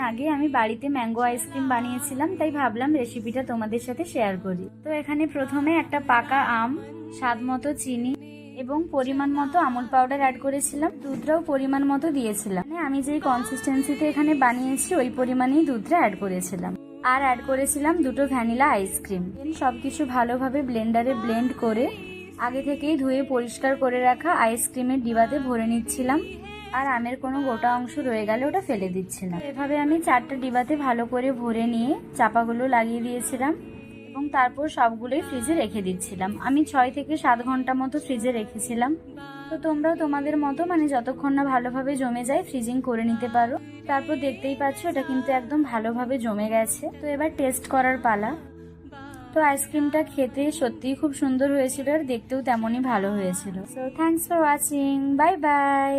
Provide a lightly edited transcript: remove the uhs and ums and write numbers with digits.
আগে আমি বাড়িতে ম্যাঙ্গো আইসক্রিম বানিয়েছিলাম, তাই ভাবলাম রেসিপিটা তোমাদের সাথে শেয়ার করি। তো এখানে প্রথমে একটা পাকা আম, স্বাদ মতো চিনি এবং পরিমাণ মতো আমুল পাউডার অ্যাড করেছিলাম। দুধটাও পরিমাণ মতো দিয়েছিলাম, মানে আমি যেই কনসিস্টেন্সিতে এখানে বানিয়েছি ওই পরিমাণেই দুধটা অ্যাড করেছিলাম। আর অ্যাড করেছিলাম 2টো ভ্যানিলা আইসক্রিম। সবকিছু ভালোভাবে ব্লেন্ডারে ব্লেন্ড করে আগে থেকেই ধুয়ে পরিষ্কার করে রাখা আইসক্রিমের ডিবাতে ভরে নিচ্ছিলাম। আর আমের কোনো গোটা অংশ রয়ে গেলে ওটা ফেলে দিচ্ছিলাম। এভাবে আমি 4টা ডিবাতে ভালো করে ভরে নিয়ে চাপাগুলো লাগিয়ে দিয়েছিলাম এবং তারপর সবগুলোই ফ্রিজে রেখে দিচ্ছিলাম। আমি 6 থেকে 7 ঘন্টা মতো ফ্রিজে রেখেছিলাম। তো তোমরাও তোমাদের মতো মানে যতক্ষণ না ভালোভাবে জমে যায় ফ্রিজিং করে নিতে পারো। তারপর দেখতেই পাচ্ছ এটা কিন্তু একদম ভালোভাবে জমে গেছে। তো এবার টেস্ট করার পালা। তো আইসক্রিমটা খেতে সত্যিই খুব সুন্দর হয়েছিল আর দেখতেও তেমনই ভালো হয়েছিল। So thanks for watching, bye bye.